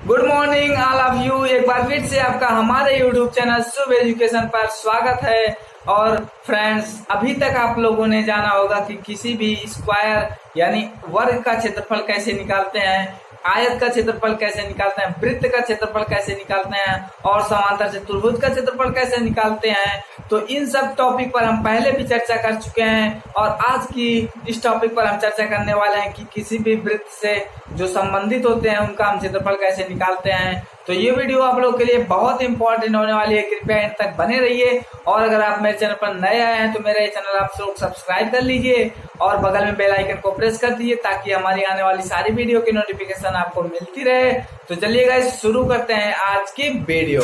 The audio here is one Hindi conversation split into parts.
Good morning all of you. एक बार फिर से आपका हमारे यूट्यूब चैनल शुभ एजुकेशन पर स्वागत है। और फ्रेंड्स, अभी तक आप लोगों ने जाना होगा कि किसी भी स्क्वायर यानी वर्ग का क्षेत्रफल कैसे निकालते हैं, आयत का क्षेत्रफल कैसे निकालते हैं, वृत्त का क्षेत्रफल कैसे निकालते हैं और समांतर चतुर्भुज का क्षेत्रफल कैसे निकालते हैं। तो इन सब टॉपिक पर हम पहले भी चर्चा कर चुके हैं और आज की इस टॉपिक पर हम चर्चा करने वाले हैं कि किसी भी वृत्त से जो संबंधित होते हैं उनका हम क्षेत्रफल कैसे निकालते हैं। तो ये वीडियो आप लोगों के लिए बहुत इंपॉर्टेंट होने वाली है, कृपया इन तक बने रहिए। और अगर आप मेरे चैनल पर नए आए हैं तो मेरा ये चैनल आप लोग सब्सक्राइब कर लीजिए और बगल में बेल आइकन को प्रेस कर दीजिए ताकि हमारी आने वाली सारी वीडियो की नोटिफिकेशन आपको मिलती रहे। तो चलिए गाइस, शुरू करते हैं आज की वीडियो।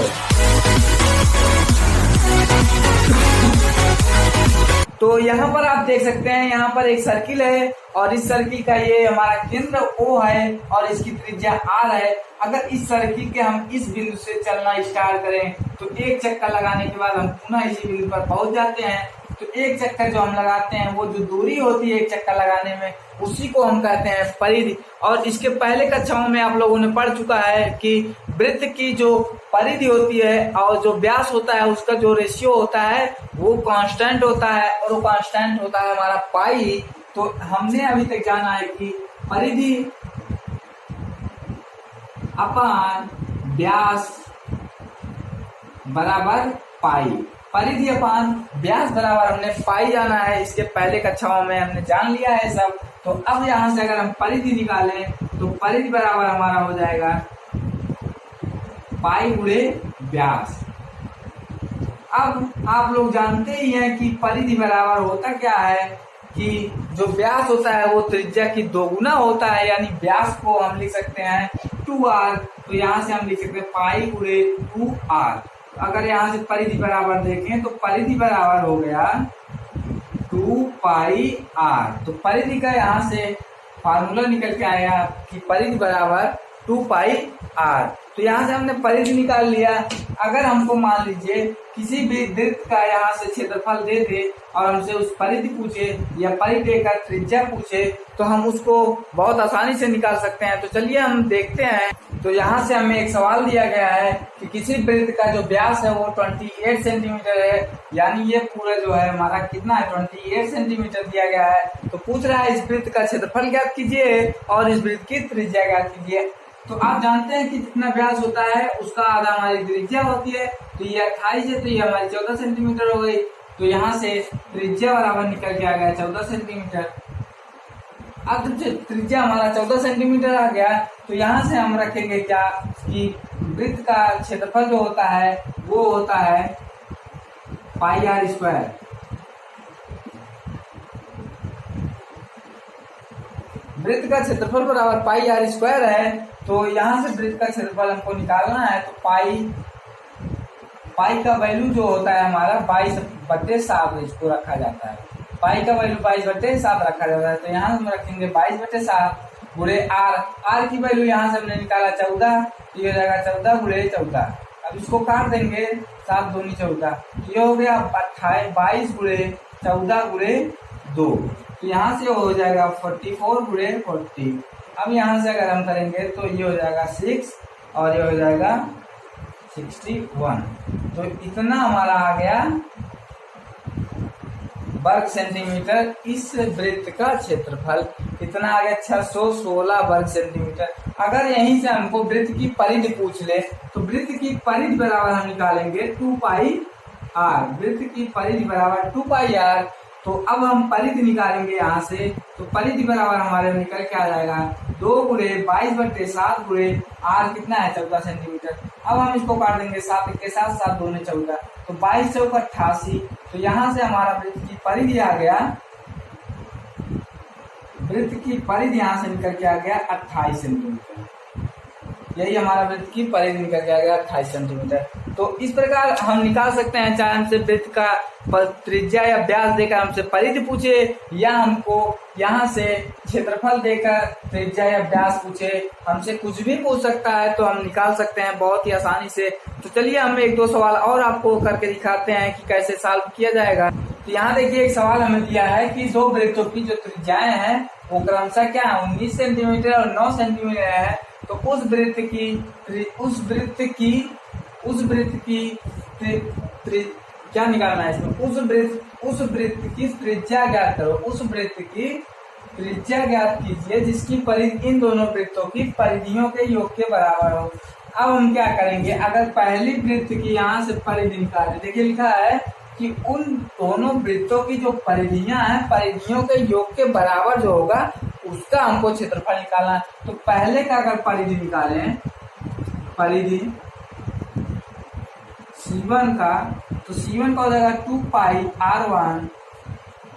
तो यहाँ पर आप देख सकते हैं, यहाँ पर एक सर्किल है और इस सर्किल का ये हमारा केंद्र O है और इसकी त्रिज्या R है। अगर इस सर्किल के हम इस बिंदु से चलना स्टार्ट करें तो एक चक्कर लगाने के बाद हम पुनः इसी बिंदु पर पहुंच जाते हैं। तो एक चक्कर जो हम लगाते हैं वो जो दूरी होती है एक चक्कर लगाने में, उसी को हम कहते हैं परिधि। और इसके पहले कक्षाओं में आप लोगों ने पढ़ चुका है कि वृत्त की जो परिधि होती है और जो व्यास होता है उसका जो रेशियो होता है वो कांस्टेंट होता है और वो कांस्टेंट होता है हमारा पाई। तो हमने अभी तक जाना है कि परिधि अपान व्यास बराबर पाई, परिधि अपान व्यास बराबर हमने पाई जाना है। इसके पहले कक्षाओं में हमने जान लिया है सब। तो अब यहाँ से अगर हम परिधि निकालें तो परिधि बराबर हमारा हो जाएगा पाई गुणे व्यास। अब आप लोग जानते ही हैं कि परिधि बराबर होता क्या है कि जो व्यास होता है वो त्रिज्या की दोगुना होता है, यानी व्यास को हम लिख सकते हैं 2r। तो यहाँ से हम लिख सकते हैं पाई गुणे 2r। अगर यहाँ से परिधि बराबर देखें तो परिधि बराबर हो गया 2 पाई r। तो परिधि का यहाँ से फार्मूला निकल के आया कि परिधि बराबर 2 पाई r। तो यहाँ से हमने परिधि निकाल लिया। अगर हमको मान लीजिए किसी भी वृत्त का यहाँ से क्षेत्रफल दे दे और हमसे उस परिधि पूछे या परिधि का त्रिज्या पूछे तो हम उसको बहुत आसानी से निकाल सकते हैं। तो चलिए हम देखते हैं। तो यहाँ से हमें एक सवाल दिया गया है कि किसी वृत्त का जो व्यास है वो 28 सेंटीमीटर है, यानी ये पूरा जो है हमारा कितना है 28 सेंटीमीटर दिया गया है। तो पूछ रहा है इस वृत्त का क्षेत्रफल ज्ञात कीजिए और इस वृत्त की त्रिज्या ज्ञात कीजिए। तो आप जानते हैं कि जितना व्यास होता है उसका आधा हमारी त्रिज्या होती है। तो ये 28 है तो ये हमारी 14 सेंटीमीटर हो गई। तो यहाँ से त्रिज्या बराबर निकल के आ गया 14 सेंटीमीटर। अब जब त्रिज्या हमारा 14 सेंटीमीटर आ गया तो यहाँ से हम रखेंगे क्या कि वृत्त का क्षेत्रफल जो होता है वो होता है पाई आर स्क्वायर। वृत्त का क्षेत्रफल बराबर पाई आर स्क्वायर है। तो यहाँ से वृत्त का क्षेत्रफल हमको निकालना है तो पाई का वैल्यू जो होता है हमारा 22/7 इसको रखा जाता है। पाई का वैल्यू 22/7 रखा जाता है। तो यहाँ हम रखेंगे 22/7 गुणे आर की वैल्यू यहाँ से हमने निकाला 14। ये हो जाएगा 14 गुणे 14। अब इसको काट देंगे 7 दूनी 14। ये हो गया 22 गुणे 14 गुणे 2। तो यहाँ से हो जाएगा 44 गुणे 40। अब यहाँ से अगर हम करेंगे तो ये हो जाएगा 6 और ये हो जाएगा 61। तो इतना हमारा आ गया वर्ग सेंटीमीटर इस वृत्त का क्षेत्रफल। कितना आ गया 616 वर्ग सेंटीमीटर। अगर यहीं से हमको वृत्त की परिधि पूछ ले तो वृत्त की परिधि बराबर हम निकालेंगे 2 पाई r। वृत्त की परिधि बराबर 2 पाई r। तो अब हम परिधि निकालेंगे यहाँ से। तो परिधि बराबर हमारे निकल के आ जाएगा 2 गुणे 22/7 गुणे r कितना है 14 सेंटीमीटर। अब हम इसको काट देंगे 7 के साथ 7 दूने 14। तो 22 चौक 88। तो यहाँ से हमारा वृत्त की परिधि आ गया, वृत्त की परिधि यहाँ से निकल के आ गया 28 सेंटीमीटर। यही हमारा वृत्त की परिधि निकल के आ गया 28 सेंटीमीटर। तो इस प्रकार हम निकाल सकते हैं, चाहे हमसे वृत्त का त्रिज्या या व्यास देकर हमसे परिधि पूछे या हमको यहाँ से क्षेत्रफल देकर त्रिज्या या व्यास पूछे, हमसे कुछ भी पूछ सकता है तो हम निकाल सकते हैं बहुत ही आसानी से। तो चलिए हम एक दो सवाल और आपको करके दिखाते हैं कि कैसे सॉल्व किया जाएगा। तो यहाँ देखिए एक सवाल हमें दिया है कि दो वृत्तों की जो त्रिज्याएं हैं वो क्रमशः क्या है 19 सेंटीमीटर और 9 सेंटीमीटर है। तो उस वृत्त की क्या निकालना है इसमें, उस वृत्त की त्रिज्या ज्ञात करो, उस वृत्त की त्रिज्या ज्ञात कीजिए जिसकी परिधि इन दोनों वृत्तों की परिधियों के योग के बराबर हो। अब हम क्या करेंगे, अगर पहली वृत्त की यहाँ से परिधि निकालें, देखिए लिखा है कि उन दोनों वृत्तों की जो परिधियां हैं, परिधियों के योग के बराबर जो होगा उसका हमको क्षेत्रफल निकालना है। तो पहले का अगर परिधि निकालें, परिधि C1 का, तो C1 का हो जाएगा 2 पाई R1,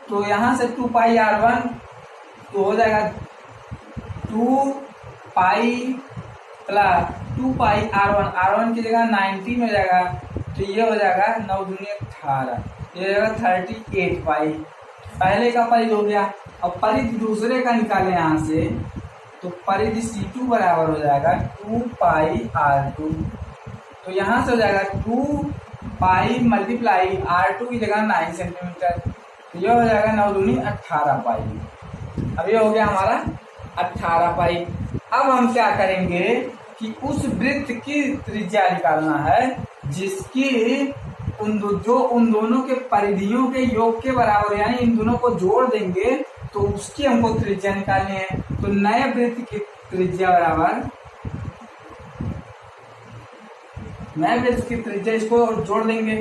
तो यहाँ से 2 पाई R1 तो हो जाएगा 2 पाई प्लस 2 पाई R1 की जगह 90 में हो जाएगा, तो ये हो जाएगा 9 दूनी 18, ये हो जाएगा 38 पाई। पहले का परिधि हो गया। अब परिधि दूसरे का निकाले यहाँ से, तो परिधि C2 बराबर हो जाएगा 2 पाई R2, तो यहाँ से हो जाएगा 2 पाई मल्टीप्लाई R2 की जगह 9 सेंटीमीटर, तो ये हो जाएगा 9 दूनी 18 पाई। अब ये हो गया हमारा 18 पाई। अब हम क्या करेंगे कि उस वृत्त की त्रिज्या निकालना है जिसकी उन दोनों के परिधियों के योग के बराबर, यानी इन दोनों को जोड़ देंगे तो उसकी हमको त्रिज्या निकालनी है। तो नए वृत्त की त्रिज्या बराबर, नए वृत्त की त्रिज्या इसको जोड़ देंगे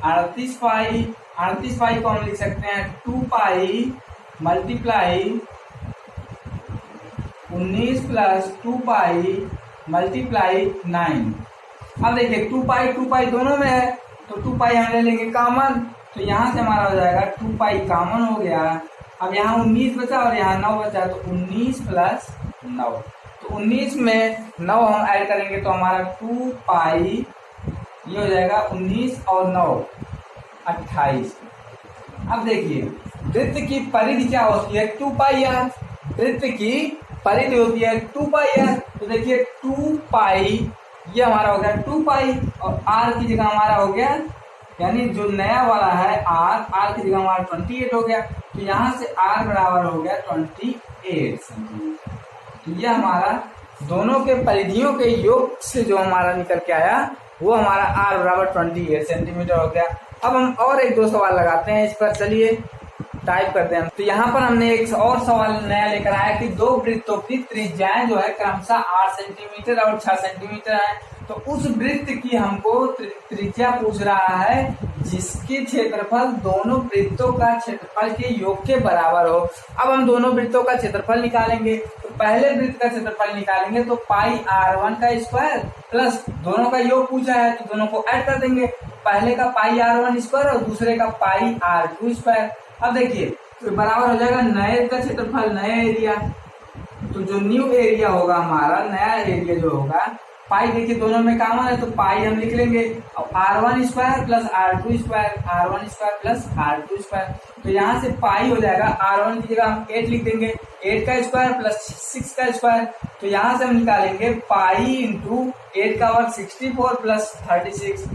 38 पाई को हम लिख सकते हैं 2 पाई मल्टीप्लाई 19 प्लस 2 पाई मल्टीप्लाई 9। अब देखिए 2 पाई दोनों में है, तो 2 पाई हम ले लेंगे कॉमन, तो यहाँ से हमारा हो जाएगा 2 पाई कॉमन हो गया। अब यहाँ 19 बचा और यहाँ 9 बचा, तो 19 प्लस 9, तो 19 में 9 हम ऐड करेंगे तो हमारा 2 पाई, ये हो जाएगा 19 और 9 28। अब देखिए वृत्त की परिधि क्या होती है, 2 पाई आर, वृत्त की परिधि होती है 2 पाई आर। तो देखिए 2 पाई ये हमारा हो गया 2 पाई और आर की जगह हमारा हो गया, यानी जो नया वाला है आर की जगह हमारा 28 हो गया, तो यहाँ से आर बराबर हो गया 28 सेंटीमीटर। तो ये हमारा दोनों के परिधियों के योग से जो हमारा निकल के आया वो हमारा आर बराबर 28 सेंटीमीटर हो गया। अब हम और एक दो सवाल लगाते हैं इस पर, चलिए टाइप करते हैं। तो यहाँ पर हमने एक और सवाल नया लेकर आया कि दो वृत्तों की त्रिज्याएं जो है क्रमशः 8 सेंटीमीटर और 6 सेंटीमीटर है। तो उस वृत्त की हमको त्रिज्या पूछ रहा है जिसकी क्षेत्रफल दोनों वृत्तों का क्षेत्रफल के योग के बराबर हो। अब हम दोनों वृत्तों का क्षेत्रफल निकालेंगे। तो पहले वृत्त का क्षेत्रफल निकालेंगे तो पाई R1 का स्क्वायर प्लस दोनों का योग पूछा है तो दोनों को ऐड कर देंगे, पहले का पाई R1 स्क्वायर और दूसरे का पाई R2 स्क्वायर। अब देखिए तो बराबर हो जाएगा नए का क्षेत्रफल, नया एरिया, तो जो न्यू एरिया होगा हमारा, नया एरिया जो होगा, पाई देखिए दोनों में कॉमन है तो पाई हम लिख लेंगे और R1 square plus R2 square, R1 square plus R2 square. तो यहाँ से पाई हो जाएगा R1 की जगह हम 8 लिख देंगे, 8 का स्क्वायर प्लस 6 का स्क्वायर। तो यहाँ से हम निकालेंगे पाई इंटू 8 का वर्ग 64 प्लस 36।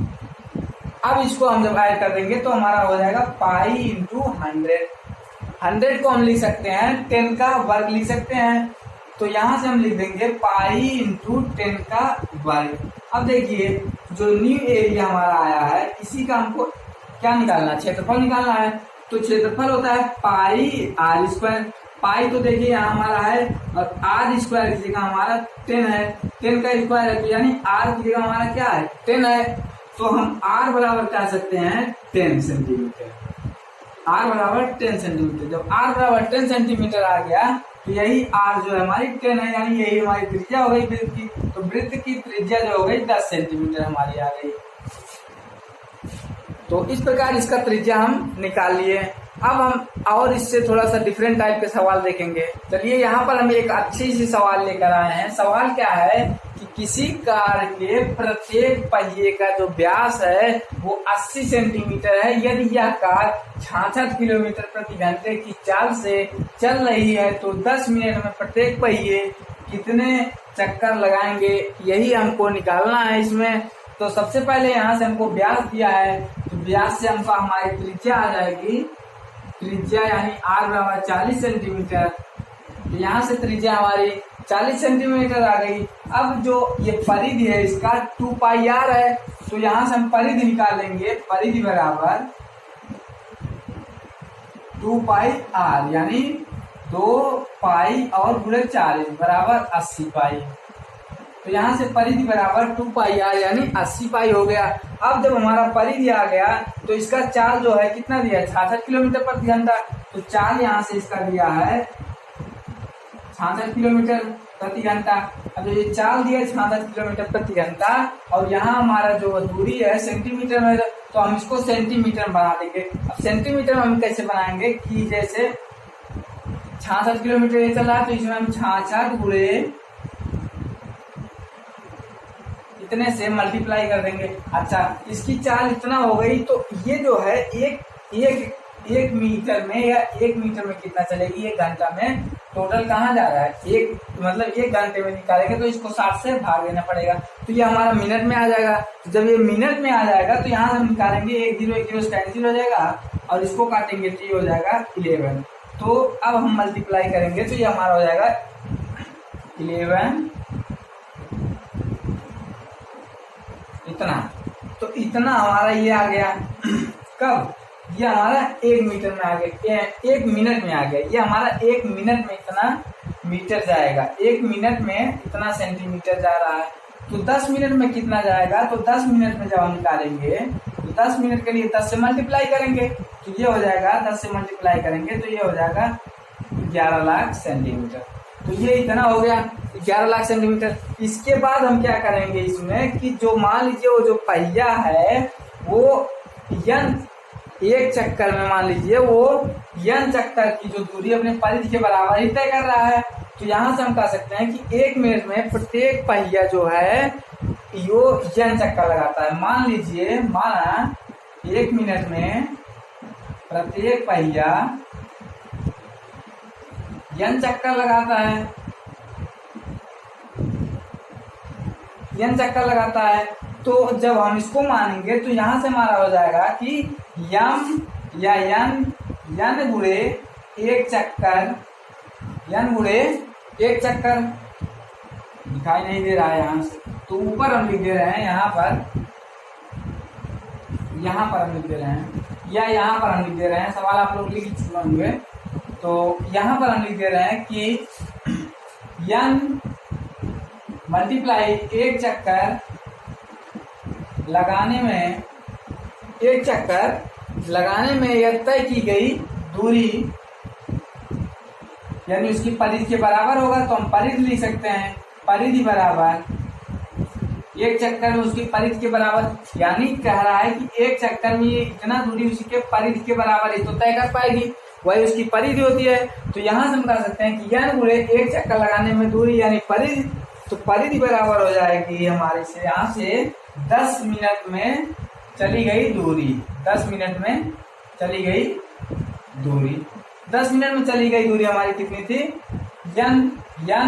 अब इसको हम जब ऐड कर देंगे तो हमारा हो जाएगा पाई इंटू 100 को हम लिख सकते हैं 10 का वर्ग लिख सकते हैं, तो यहाँ से हम लिख देंगे पाई इंटू 10 का वर्ग। अब देखिए जो न्यू एरिया हमारा आया है इसी का हमको क्या निकालना है, क्षेत्रफल निकालना है। तो क्षेत्रफल होता है पाई आर स्क्वायर, पाई तो देखिए यहाँ हमारा है और आर स्क्वायर की जगह हमारा 10 है, 10 का स्क्वायर है तो यानी आर की जगह हमारा क्या है 10 है, तो हम आर बराबर कह सकते हैं 10 सेंटीमीटर। आर बराबर 10 सेंटीमीटर, जब आर बराबर 10 सेंटीमीटर आ गया तो यही आर जो है हमारी 10 है, यानी यही हमारी त्रिज्या हो गई वृत्त की। तो वृत्त की त्रिज्या जो हो गई 10 सेंटीमीटर हमारी आ गई। तो इस प्रकार इसका त्रिज्या हम निकाल लिए। अब हम और इससे थोड़ा सा डिफरेंट टाइप के सवाल देखेंगे। चलिए यहाँ पर हम एक अच्छी सी सवाल लेकर आए हैं। सवाल क्या है कि किसी कार के प्रत्येक पहिए का जो व्यास है वो 80 सेंटीमीटर है। यदि यह कार 66 किलोमीटर प्रति घंटे की चाल से चल रही है तो 10 मिनट में प्रत्येक पहिए कितने चक्कर लगाएंगे, यही हमको निकालना है इसमें। तो सबसे पहले यहाँ से हमको व्यास दिया है, तो व्यास से हमको हमारी त्रिज्या आ जाएगी, त्रिज्या यानी आर बराबर 40 सेंटीमीटर। तो यहाँ से त्रिज्या हमारी 40 सेंटीमीटर आ गई। अब जो ये परिधि है इसका 2 पाई आर है, तो यहां से हम परिधि निकालेंगे, परिधि बराबर 2 पाई आर, यानी 2 पाई और गुणे 40 बराबर 80 पाई। तो यहाँ से परिधि बराबर 2 पाई आर यानी 80 पाई हो गया। अब जब हमारा परिधि आ गया तो इसका चाल जो है कितना दिया है, 66 किलोमीटर प्रति घंटा। तो चाल यहाँ से इसका दिया है 66 किलोमीटर प्रति घंटा। अब ये चाल दिया 66 किलोमीटर प्रति घंटा, और यहाँ हमारा जो दूरी है सेंटीमीटर में, तो हम इसको सेंटीमीटर में बना देंगे। अब सेंटीमीटर में हम कैसे बनाएंगे कि जैसे 66 किलोमीटर ये चला है, तो इसमें हम 66 गुणे इतने से मल्टीप्लाई कर देंगे। अच्छा, इसकी चाल इतना हो गई, तो ये जो है एक मीटर में, या 1 मीटर में कितना चलेगी, 1 घंटा में टोटल कहाँ जा रहा है, मतलब 1 घंटे में निकालेंगे तो इसको 60 से भाग देना पड़ेगा, तो ये हमारा मिनट में आ जाएगा। तो जब ये मिनट में आ जाएगा तो यहाँ हम निकालेंगे 1 0 1 0 कैंसिल हो जाएगा, और इसको काटेंगे तो ये हो जाएगा 11। तो अब हम मल्टीप्लाई करेंगे तो ये हमारा हो जाएगा 11 इतना। तो इतना हमारा ये आ गया। कब? ये हमारा 1 मीटर में आ गया, 1 मिनट में आ गया। ये हमारा 1 मिनट में इतना मीटर जाएगा, 1 मिनट में इतना सेंटीमीटर जा रहा है। तो 10 मिनट में कितना जाएगा, तो 10 मिनट में जब हम निकालेंगे तो 10 मिनट के लिए 10 से मल्टीप्लाई करेंगे, तो ये हो जाएगा 10 से मल्टीप्लाई करेंगे तो ये हो जाएगा 11 लाख सेंटीमीटर। तो ये इतना हो गया 11 लाख सेंटीमीटर। इसके बाद हम क्या करेंगे इसमें कि जो मान लीजिए वो जो पहिया है वो एक चक्कर में, मान लीजिए वो n चक्कर की जो दूरी अपने परिधि के बराबर ही तय कर रहा है। तो यहाँ से हम कह सकते हैं कि 1 मिनट में प्रत्येक पहिया जो है यो n चक्कर लगाता है। मान लीजिए, माना 1 मिनट में प्रत्येक पहिया n चक्कर लगाता है, n चक्कर लगाता है। तो जब हम इसको मानेंगे तो यहाँ से हमारा हो जाएगा कि यम या n गुणे 1 चक्कर, n गुणे 1 चक्कर दिखाई नहीं दे रहा है यहाँ से, तो ऊपर हम लिख दे रहे हैं, यहाँ पर हम लिख दे रहे हैं, या यहाँ पर हम लिख दे रहे हैं। सवाल आप लोग लिख चुके होंगे, तो यहाँ पर हम लिख दे रहे हैं कि n मल्टीप्लाई 1 चक्कर लगाने में यह तय की गई दूरी, यानी उसकी परिधि के बराबर होगा, तो हम परिधि लिख सकते हैं, परिधि बराबर 1 चक्कर में उसकी परिधि के बराबर, यानी कह रहा है कि 1 चक्कर में ये इतना दूरी उसी के परिधि के बराबर ही तो तय कर पाएगी, वही उसकी परिधि होती है। तो यहाँ से हम कह सकते हैं कि n गुणे 1 चक्कर लगाने में दूरी यानी परिधि, तो परिधि बराबर हो जाएगी हमारे से यहाँ से 10 मिनट में चली गई दूरी, 10 मिनट में चली गई दूरी। 10 मिनट में चली गई दूरी हमारी कितनी थी, n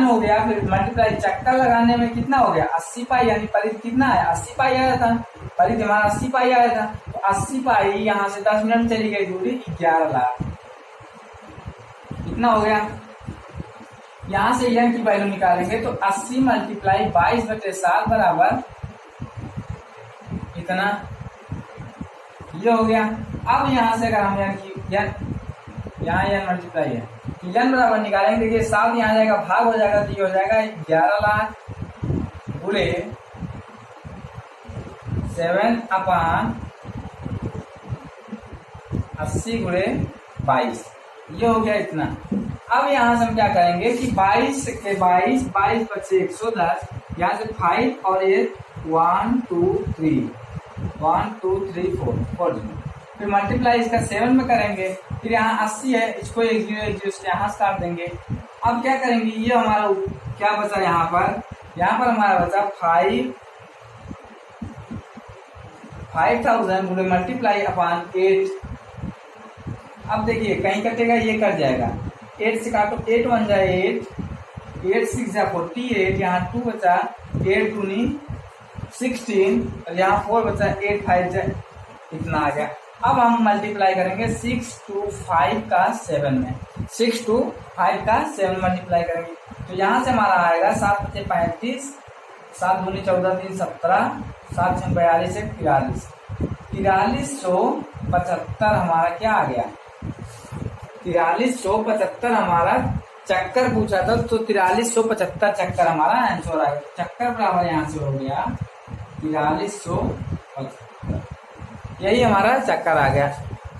हो गया, फिर मल्टीप्लाई चक्कर लगाने में कितना हो गया 80 पाई, यानी परिधि कितना है 80 पाई आया था, परिधि हमारा 80 पाई आया था। तो 80 पाई यहाँ से 10 मिनट में चली गई दूरी 11 लाख, इतना हो गया। यहाँ से n की वैल्यू निकालेंगे तो 80 मल्टीप्लाई 22/7 बराबर इतना, ये हो गया। अब यहाँ से अगर हम यहाँ n मल्टीप्लाई है तो n बराबर निकालेंगे, देखिए 7 यहाँ जाएगा, भाग हो जाएगा, तो ये हो जाएगा 11 लाख गुणे 7/80 गुणे 22, ये हो गया इतना। अब यहाँ से हम क्या करेंगे कि 22 बचे 110, यहाँ से 5 और 8 1 2 3 4, फिर मल्टीप्लाई इसका 7 में करेंगे, फिर यहाँ 80 है, इसको 1 0 1 0 इसके यहाँ से काट देंगे। अब क्या करेंगे, ये हमारा क्या बचा यहाँ पर हमारा बचा 5000 गुणे मल्टीप्लाई अपॉन 8। अब देखिए कहीं कटेगा, ये कट जाएगा, 8 से काटो, 8 1 जाए 8, 8 6 जा 48, यहाँ 2 बचा, 8 2 16, और यहाँ 4 बचा, 8 5 जाए, इतना आ गया। अब हम मल्टीप्लाई करेंगे 6 2 5 का 7 में, 6 to 5 का 7 मल्टीप्लाई करेंगे तो यहाँ से हमारा आएगा 7 × 35, 7 × 14 3 17, 7 × 42 1 43, 4375 हमारा क्या आ गया, 4375 हमारा चक्कर पूछा था तो 4375 चक्कर हमारा आंसर आएगा। चक्कर बराबर यहाँ से हो गया 4375, यही हमारा चक्कर आ गया।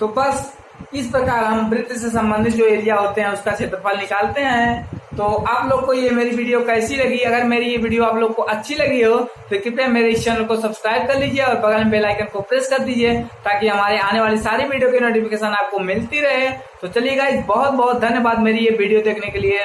तो बस इस प्रकार हम वृत्त से संबंधित जो एरिया होते हैं उसका क्षेत्रफल निकालते हैं। तो आप लोग को ये मेरी वीडियो कैसी लगी? अगर मेरी ये वीडियो आप लोग को अच्छी लगी हो तो कृपया मेरे इस चैनल को सब्सक्राइब कर लीजिए और बगल में बेल आइकन को प्रेस कर दीजिए ताकि हमारे आने वाली सारी वीडियो की नोटिफिकेशन आपको मिलती रहे। तो चलिए गाइस, बहुत बहुत धन्यवाद मेरी ये वीडियो देखने के लिए।